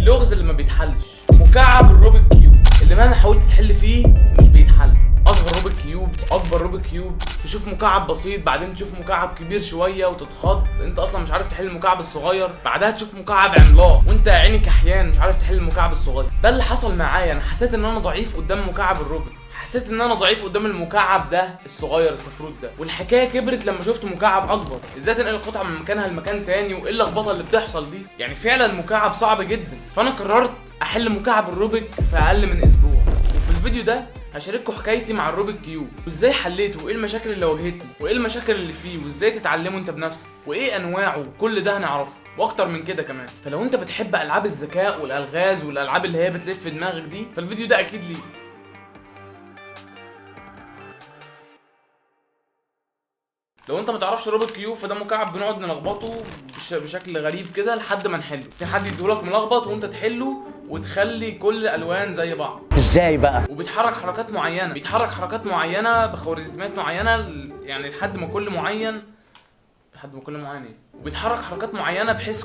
اللغز اللي ما بيتحلش، مكعب الروبيك كيوب اللي مهما حاولت تحل فيه مش بيتحل. اصغر روبيك كيوب، اكبر روبيك كيوب، تشوف مكعب بسيط بعدين تشوف مكعب كبير شويه وتتخض، انت اصلا مش عارف تحل المكعب الصغير، بعدها تشوف مكعب عملاق وانت عينك احيان مش عارف تحل المكعب الصغير. ده اللي حصل معايا، انا حسيت ان انا ضعيف قدام مكعب الروبيك، حسيت ان انا ضعيف قدام المكعب ده الصغير السفروت ده، والحكايه كبرت لما شفت مكعب اكبر، ازاي تنقل القطعه من مكانها لمكان تاني، وايه اللخبطه اللي بتحصل دي، يعني فعلا مكعب صعب جدا. فانا قررت احل مكعب الروبيك في اقل من اسبوع، وفي الفيديو ده هشارككم حكايتي مع الروبيك كيوب، وازاي حليته، وايه المشاكل اللي واجهتني، وايه المشاكل اللي فيه، وازاي تتعلمه انت بنفسك، وايه انواعه، كل ده هنعرفه واكتر من كده كمان. فلو انت بتحب العاب الذكاء والالغاز والالعاب اللي هي بتلف في دماغك دي، فالفيديو ده اكيد ليك. لو انت ما تعرفش روبيك كيوب، فده مكعب بنقعد نلخبطه بشكل غريب كده لحد ما نحله، في حد يديهولك ملخبط وانت تحله وتخلي كل الالوان زي بعض. ازاي بقى؟ وبيتحرك حركات معينه، بيتحرك حركات معينه بخوارزميات معينه، يعني لحد ما كل معين ايه، وبيتحرك حركات معينه بحيث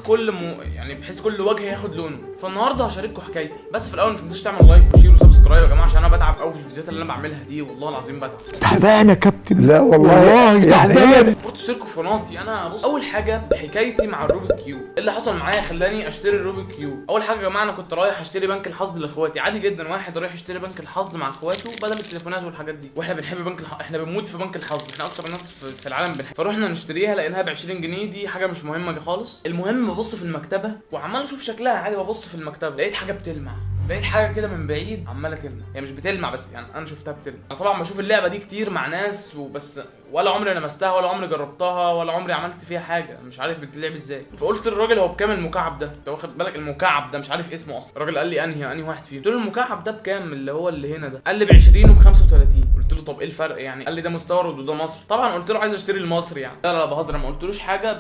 بحيث كل وجه ياخد لونه. فالنهارده هشارككم حكايتي، بس في الاول ما تنسوش تعمل لايك وشير وسبسكرايب يا جماعه، عشان انا بتعب قوي في الفيديوهات اللي انا بعملها دي، والله العظيم بتعب. تعبان يا كابتن. لا والله تعبان. المفروض تشتركوا في قناتي. انا بص، اول حاجه حكايتي مع الروبيك كيوب، اللي حصل معايا خلاني اشتري الروبيك كيوب. اول حاجه يا جماعه، انا كنت رايح اشتري بنك الحظ لاخواتي، عادي جدا واحد رايح يشتري بنك الحظ مع اخواته بدل التليفونات والحاجات دي، واحنا بنحب احنا بنموت في بنك الحظ، احنا اكتر ناس في العالم بنحب. فروحنا نشتريها لقيناها ب 20 جنيه، دي حاجه مش مهمه خالص. المهم ببص في المكتبه وعمال اشوف شكلها عادي، ببص في المكتبه لقيت حاجه بتلمع، لقيت حاجه كده من بعيد عماله تلمع، هي مش بتلمع بس يعني انا شفتها بتلمع. انا طبعا بشوف اللعبه دي كتير مع ناس وبس، ولا عمري لمستها ولا عمري جربتها ولا عمري عملت فيها حاجه، مش عارف بتلعب ازاي. فقلت للراجل هو بكام المكعب ده؟ انت واخد بالك المكعب ده مش عارف اسمه اصلا. الراجل قال لي انهي واحد فيهم؟ قلت له المكعب ده بكام اللي هو اللي هنا ده؟ قال لي ب 20 وب 35. قلت له طب ايه الفرق يعني؟ قال لي ده مستورد وده مصري. طبعا قلت له عايز اشتري المصري يعني. لا بهزر، ما قلتلوش حاجه،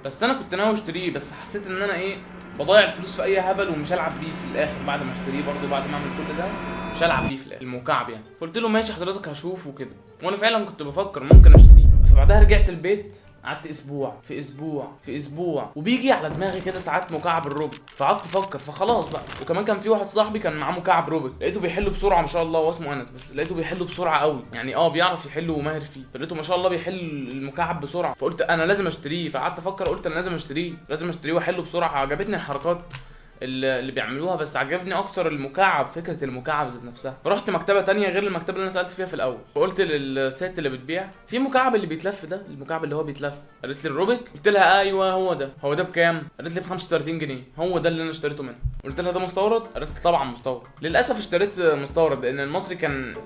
بس انا كنت ناوي اشتريه، بس حسيت ان انا ايه، بضيع الفلوس في اي هبل ومش هلعب بيه في الاخر بعد ما اشتريه، برضه بعد ما اعمل كل ده مش هلعب بيه في الاخر المكعب يعني. قلت له ماشي حضرتك هشوف وكده، وانا فعلا كنت بفكر ممكن اشتريه. فبعدها رجعت البيت، قعدت اسبوع وبيجي على دماغي كده ساعات مكعب الروبيك، فقعدت افكر فخلاص بقى. وكمان كان في واحد صاحبي كان معاه مكعب روبيك، لقيته بيحله بسرعه ما شاء الله، هو اسمه انس، بس لقيته بيحله بسرعه قوي يعني، بيعرف يحله وماهر فيه، فلقيته ما شاء الله بيحل المكعب بسرعه، فقلت انا لازم اشتريه. فقعدت افكر قلت انا لازم اشتريه واحله بسرعه. عجبتني الحركات اللي بيعملوها، بس عجبني اكتر المكعب، فكره المكعب ذات نفسها. فرحت مكتبه تانية غير المكتبه اللي انا سالت فيها في الاول، فقلت للست اللي بتبيع في مكعب اللي بيتلف ده، المكعب اللي هو بيتلف. قالت لي الروبيك؟ قلت لها ايوه هو ده بكام؟ قالت لي ب 35 جنيه. هو ده اللي انا اشتريته منه. قلت لها ده مستورد؟ قالت لي طبعا مستورد. للاسف اشتريت مستورد لان المصري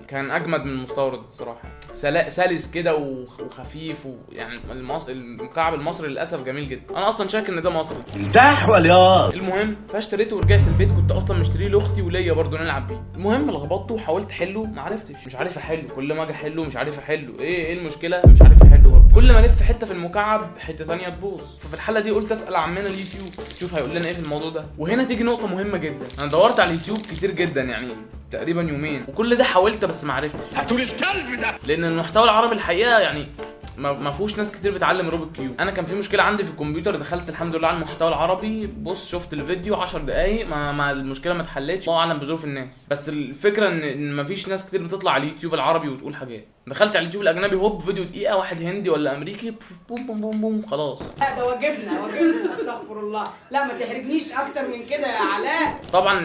كان اجمد من المستورد الصراحه، سلس كده وخفيف، ويعني المكعب المصري للاسف جميل جدا، انا اصلا شاك ان ده مصري. ارتاح ولا المهم فاشتريته ورجعت البيت، كنت اصلا مشتريه لاختي وليا برضه نلعب بيه. المهم لخبطته وحاولت احله ما عرفتش، مش عارف احله، كل ما اجي احله مش عارف احله، ايه المشكله؟ مش عارف احله برضه، كل ما الف حته في المكعب حته ثانيه تبوظ. ففي الحاله دي قلت اسال عمنا اليوتيوب شوف هيقول لنا ايه في الموضوع ده. وهنا تيجي نقطه مهمه جدا، انا دورت على اليوتيوب كتير جدا يعني تقريبا يومين، وكل ده حاولت بس ما عرفتش. هتقول الكلب ده، لان المحتوى العربي الحقيقه يعني ما فيهوش ناس كتير بتعلم روبيك كيوب. انا كان في مشكله عندي في الكمبيوتر، دخلت الحمد لله على المحتوى العربي، بص شفت الفيديو 10 دقايق ما المشكله ما اتحلتش، الله اعلم بظروف الناس. بس الفكره ان ما فيش ناس كتير بتطلع على اليوتيوب العربي وتقول حاجات. دخلت على اليوتيوب الاجنبي، هوب فيديو دقيقه، واحد هندي ولا امريكي، بوم بوم بوم بوم خلاص. لا ده واجبنا استغفر الله، لا ما تحرجنيش اكتر من كده يا علاء. طبعا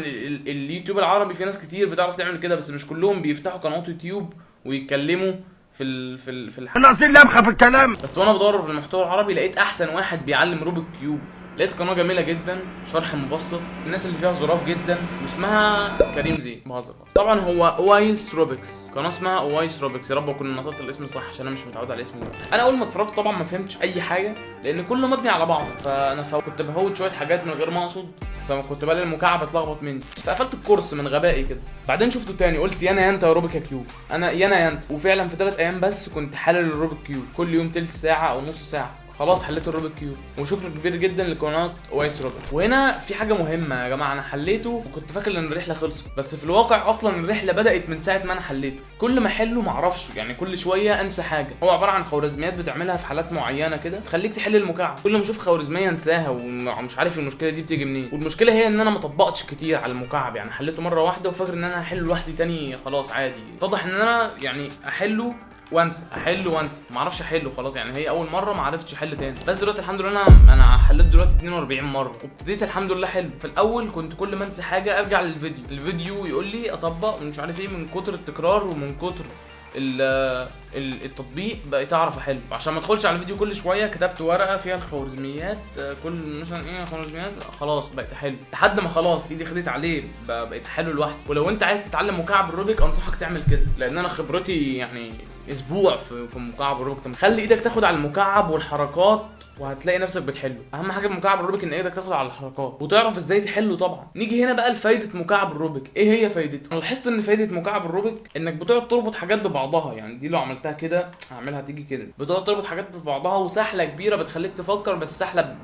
اليوتيوب العربي في ناس كتير بتعرف تعمل كده، بس مش كلهم بيفتحوا قنوات يوتيوب ويتكلموا في ناقصين لمخه في الكلام. بس وانا بدور في المحتوى العربي لقيت احسن واحد بيعلم روبيك كيوب، لقيت قناه جميله جدا، شرح مبسط، الناس اللي فيها ظراف جدا، واسمها كريم زين. بهزر طبعا، هو اويس روبكس، قناه اسمها اويس روبكس، يا رب اكون نطقت الاسم صح عشان انا مش متعود على الاسم ده. انا اول ما اتفرجت طبعا ما فهمتش اي حاجه لان كله مبني على بعضه، فانا كنت بفوت شويه حاجات من غير ما اقصد، فما كنت بلاقي المكعب اتلخبط مني، فقفلت الكورس من غبائي كده. بعدين شفته تاني قلت يا انت يا روبيك كيوب، انا يا انت. وفعلا في 3 ايام بس كنت حلل الروبيك كيوب، كل يوم تلت ساعه او نص ساعه، خلاص حليت الروبيك كيوب. وشكر كبير جدا لقناه اويس روبيك. وهنا في حاجه مهمه يا جماعه، انا حليته وكنت فاكر ان الرحله خلصت، بس في الواقع اصلا الرحله بدات من ساعه ما انا حليته. كل ما احله معرفش يعني كل شويه انسى حاجه. هو عباره عن خوارزميات بتعملها في حالات معينه كده تخليك تحل المكعب. كل ما اشوف خوارزميه انساها ومش عارف المشكله دي بتيجي منين. والمشكله هي ان انا ما طبقتش كتير على المكعب، يعني حليته مره واحده وفاكر ان انا هحله لوحدي تاني خلاص عادي. اتضح ان انا يعني احله وانسى، احله وانسى، ما اعرفش احله خلاص. يعني هي اول مره ما عرفتش احل تاني، بس دلوقتي الحمد لله انا حليت دلوقتي 42 مره وابتديت الحمد لله حلو. في الاول كنت كل ما انسى حاجه ارجع الفيديو يقول لي اطبق مش عارف ايه، من كتر التكرار ومن كتر التطبيق بقيت اعرف احل. عشان ما ادخلش على الفيديو كل شويه كتبت ورقه فيها الخوارزميات، كل مثلا ايه خوارزميات، خلاص بقيت احل لحد ما خلاص ايدي خدت عليه بقيت احله لوحدي. ولو انت عايز تتعلم مكعب الروبيك انصحك تعمل كده، لان انا خبرتي يعني اسبوع في مكعب الروبيك. خلي ايدك تاخد على المكعب والحركات وهتلاقي نفسك بتحله. اهم حاجه في مكعب الروبيك ان ايدك تاخد على الحركات وتعرف ازاي تحله. طبعا نيجي هنا بقى لفايده مكعب الروبيك. ايه هي فايدته؟ انا لاحظت ان فايده مكعب الروبيك انك بتقعد تربط حاجات ببعضها. يعني دي لو عملتها كده هعملها تيجي كده، بتقعد تربط حاجات ببعضها وسحله كبيره بتخليك تفكر، بس سحله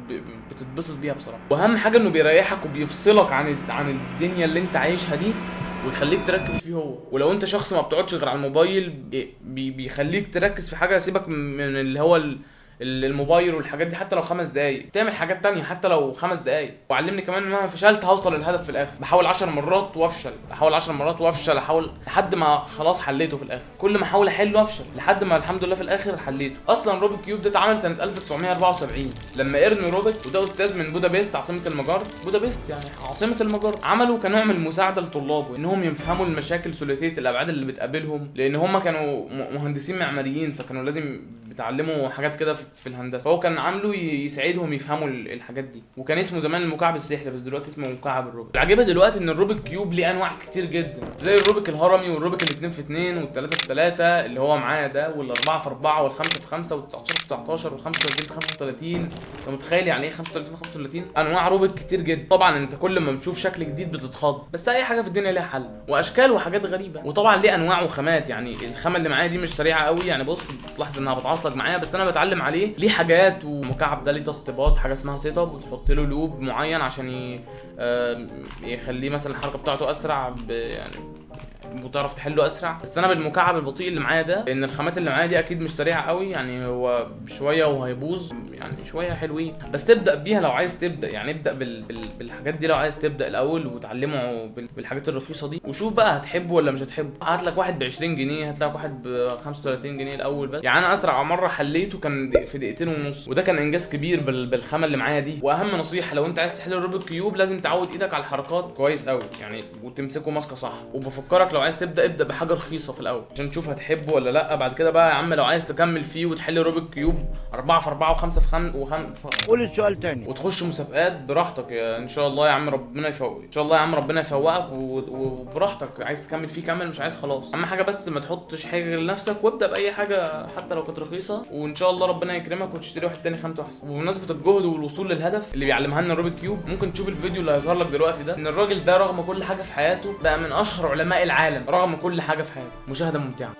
بتتبسط بيها بصراحه. واهم حاجه انه بيريحك وبيفصلك عن الدنيا اللي انت عايشها دي ويخليك تركز فيه هو. ولو انت شخص ما بتقعدش غير على الموبايل بيخليك تركز في حاجه. سيبك من اللي هو الموبايل والحاجات دي، حتى لو 5 دقايق تعمل حاجات تانية حتى لو 5 دقايق. وعلمني كمان ان انا فشلت هوصل للهدف في الاخر. بحاول 10 مرات وافشل، بحاول 10 مرات وافشل، احاول لحد ما خلاص حليته في الاخر. كل ما احاول احل وافشل لحد ما الحمد لله في الاخر حليته. اصلا روبيك كيوب ده اتعمل سنه 1974 لما ايرن روبيك، وده استاذ من بودابست عاصمه المجر. بودابست يعني عاصمه المجر، عملوا كنوع من المساعده لطلابه انهم يفهموا المشاكل ثلاثيه الابعاد اللي بتقابلهم، لان هم كانوا مهندسين معماريين فكانوا لازم بيتعلموا حاجات كده في الهندسه. فهو كان عامله يساعدهم يفهموا الحاجات دي. وكان اسمه زمان المكعب السحري بس دلوقتي اسمه مكعب الروبيك. العجيبه دلوقتي ان الروبيك كيوب ليه انواع كتير جدا، زي الروبيك الهرمي والروبيك ال2 في 2 وال3 في 3 اللي هو معايا ده، وال4 في 4 وال5 في 5 وال19 في 19 وال35 في 35. انت متخيل يعني ايه 35 في 35؟ انواع روبيك كتير جدا. طبعا انت كل ما بتشوف شكل جديد بتتخض، بس اي حاجه في الدنيا ليها حل واشكال وحاجات غريبه. وطبعا ليه انواع وخامات. يعني الخامه اللي معايا دي مش سريعه قوي، يعني بص بتلاحظ انها بتعصلك معايا، بس انا بتعلم عليه ليه حاجات. والمكعب ده ليه تسطيبات، حاجه اسمها سيت اب، وتحط له لوب معين عشان يخليه مثلا الحركه بتاعته اسرع، يعني وتعرف تحله اسرع. بس انا بالمكعب البطيء اللي معايا ده، لان الخامات اللي معايا دي اكيد مش سريعه قوي، يعني هو شويه وهيبوظ، يعني شويه حلوين. بس تبدا بيها لو عايز تبدا، يعني ابدا بالحاجات دي لو عايز تبدا الاول وتعلمه بالحاجات الرخيصه دي، وشوف بقى هتحبه ولا مش هتحبه. هات لك واحد ب 20 جنيه، هات لك واحد ب 35 جنيه الاول بس. يعني انا اسرع مره حليته كان في دقيقتين ونص، وده كان انجاز كبير بالخامه اللي معايا دي. واهم نصيحه لو انت عايز تحل الروبيك كيوب لازم تعود ايدك على الحركات كويس قوي يعني، وتمسكه ماسكه صح. وبفكرك لو عايز تبدا ابدا بحاجه رخيصه في الاول عشان تشوف هتحبه ولا لا. بعد كده بقى يا عم لو عايز تكمل فيه وتحل روبيك كيوب 4 في 4 و5 في 5 قول السؤال تاني وتخش مسابقات براحتك ان شاء الله يا عم. ربنا يفوقك ان شاء الله يا عم، ربنا يفوقك وبراحتك. عايز تكمل فيه كمل، مش عايز خلاص. اهم حاجه بس ما تحطش حاجه لنفسك، وابدا باي حاجه حتى لو كانت رخيصه، وان شاء الله ربنا يكرمك وتشتري واحد تاني خامته احسن. وبمناسبه الجهد والوصول للهدف اللي بيعلمها لنا روبيك كيوب، ممكن تشوف الفيديو اللي هيظهر لك دلوقتي ده، ان الراجل ده رغم كل حاجه في حياته بقى من اشهر علماء العالم رغم كل حاجه في حياته. مشاهده ممتعه.